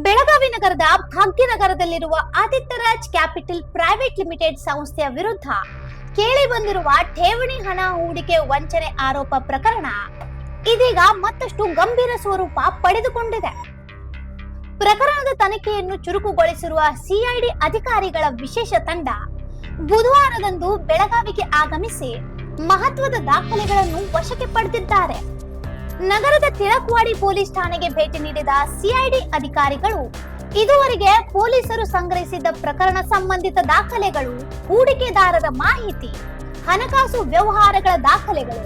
ಬೆಳಗಾವಿ ನಗರದ ಭಾಗ್ಯನಗರದಲ್ಲಿರುವ ಆದಿತ್ಯರಾಜ್ capital private limited ಸಂಸ್ಥೆಯ ವಿರುದ್ಧ ಕೇಳಿ ಬಂದಿರುವ ಠೇವಣಿ ಹಣ ಹೂಡಿಕೆ ವಂಚನೆ ಆರೋಪ ಪ್ರಕರಣ ಇದೀಗ ಮತ್ತಷ್ಟು ಗಂಭೀರ ಸ್ವರೂಪ ಪಡೆದುಕೊಂಡಿದೆ. ಪ್ರಕರಣದ ತನಿಖೆಯನ್ನು ಚುರುಕುಗೊಳಿಸಿರುವ ಸಿಐಡಿ ಅಧಿಕಾರಿಗಳ ವಿಶೇಷ ತಂಡ ಬುಧವಾರದಂದು ಬೆಳಗಾವಿಗೆ ಆಗಮಿಸಿ ಮಹತ್ವದ ದಾಖಲೆಗಳನ್ನು ವಶಕ್ಕೆ ಪಡೆದಿದ್ದಾರೆ. ನಗರದ ತಿಳಕವಾಡಿ ಪೊಲೀಸ್ ಠಾಣೆಗೆ ಭೇಟಿ ನೀಡಿದ ಸಿಐಡಿ ಅಧಿಕಾರಿಗಳು ಇದುವರೆಗೆ ಪೊಲೀಸರು ಸಂಗ್ರಹಿಸಿದ್ದ ಪ್ರಕರಣ ಸಂಬಂಧಿತ ದಾಖಲೆಗಳು, ಹೂಡಿಕೆದಾರರ ಮಾಹಿತಿ, ಹಣಕಾಸು ವ್ಯವಹಾರಗಳ ದಾಖಲೆಗಳು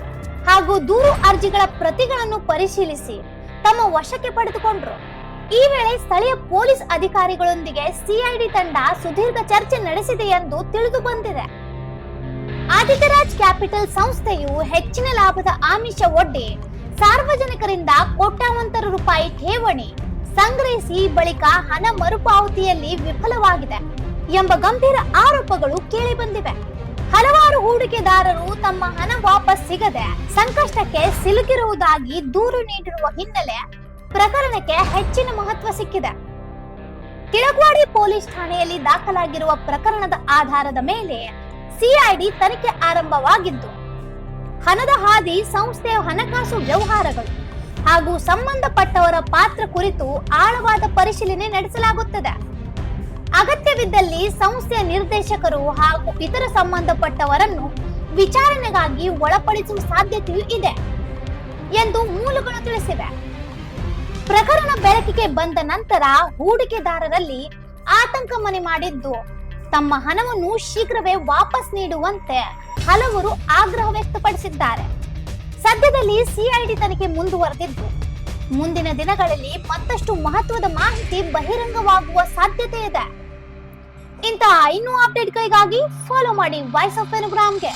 ಹಾಗೂ ದೂರು ಅರ್ಜಿಗಳ ಪ್ರತಿಗಳನ್ನು ಪರಿಶೀಲಿಸಿ ತಮ್ಮ ವಶಕ್ಕೆ ಪಡೆದುಕೊಂಡರು. ಈ ವೇಳೆ ಸ್ಥಳೀಯ ಪೊಲೀಸ್ ಅಧಿಕಾರಿಗಳೊಂದಿಗೆ ಸಿಐಡಿ ತಂಡ ಸುದೀರ್ಘ ಚರ್ಚೆ ನಡೆಸಿದೆ ಎಂದು ತಿಳಿದು ಬಂದಿದೆ. ಆದಿತ್ಯರಾಜ್ ಕ್ಯಾಪಿಟಲ್ ಸಂಸ್ಥೆಯು ಹೆಚ್ಚಿನ ಲಾಭದ ಆಮಿಷ ಒಡ್ಡಿ ಸಾರ್ವಜನಿಕರಿಂದ ಕೋಟ್ಯಾಂತರ ರೂಪಾಯಿ ಠೇವಣಿ ಸಂಗ್ರಹಿಸಿ ಬಳಿಕ ಹಣ ಮರುಪಾವತಿಯಲ್ಲಿ ವಿಫಲವಾಗಿದೆ ಎಂಬ ಗಂಭೀರ ಆರೋಪಗಳು ಕೇಳಿಬಂದಿವೆ. ಹಲವಾರು ಹೂಡಿಕೆದಾರರು ತಮ್ಮ ಹಣ ವಾಪಸ್ ಸಿಗದೆ ಸಂಕಷ್ಟಕ್ಕೆ ಸಿಲುಕಿರುವುದಾಗಿ ದೂರು ನೀಡಿರುವ ಹಿನ್ನೆಲೆ ಪ್ರಕರಣಕ್ಕೆ ಹೆಚ್ಚಿನ ಮಹತ್ವ ಸಿಕ್ಕಿದೆ. ತಿಳಕವಾಡಿ ಪೊಲೀಸ್ ಠಾಣೆಯಲ್ಲಿ ದಾಖಲಾಗಿರುವ ಪ್ರಕರಣದ ಆಧಾರದ ಮೇಲೆ ಸಿಐಡಿ ತನಿಖೆ ಆರಂಭವಾಗಿದ್ದು, ಹಣದ ಹಾದಿ, ಸಂಸ್ಥೆಯ ಹಣಕಾಸು ವ್ಯವಹಾರಗಳು ಹಾಗೂ ಸಂಬಂಧಪಟ್ಟವರ ಪಾತ್ರ ಕುರಿತು ಆಳವಾದ ಪರಿಶೀಲನೆ ನಡೆಸಲಾಗುತ್ತದೆ. ಅಗತ್ಯವಿದ್ದಲ್ಲಿ ಸಂಸ್ಥೆಯ ನಿರ್ದೇಶಕರು ಹಾಗೂ ಇತರ ಸಂಬಂಧಪಟ್ಟವರನ್ನು ವಿಚಾರಣೆಗಾಗಿ ಒಳಪಡಿಸುವ ಸಾಧ್ಯತೆಯೂ ಇದೆ ಎಂದು ಮೂಲಗಳು ತಿಳಿಸಿವೆ. ಪ್ರಕರಣ ಬೆಳಕಿಗೆ ಬಂದ ನಂತರ ಹೂಡಿಕೆದಾರರಲ್ಲಿ ಆತಂಕ ಮನೆ ಮಾಡಿದ್ದು, ತಮ್ಮ ಹಣವನ್ನು ಶೀಘ್ರವೇ ವಾಪಸ್ ನೀಡುವಂತೆ ಹಲವರು ಆಗ್ರಹ ವ್ಯಕ್ತಪಡಿಸಿದ್ದಾರೆ. ಸದ್ಯದಲ್ಲಿ ಸಿಐಡಿ ತನಿಖೆ ಮುಂದುವರೆದಿದ್ದು, ಮುಂದಿನ ದಿನಗಳಲ್ಲಿ ಮತ್ತಷ್ಟು ಮಹತ್ವದ ಮಾಹಿತಿ ಬಹಿರಂಗವಾಗುವ ಸಾಧ್ಯತೆ ಇದೆ. ಇಂತಹ ಇನ್ನೂ ಅಪ್ಡೇಟ್ಗಳಿಗಾಗಿ ಫಾಲೋ ಮಾಡಿ ವಾಯ್ಸ್ ಆಫ್ ಪೆನುಗ್ರಾಮ್ಗೆ.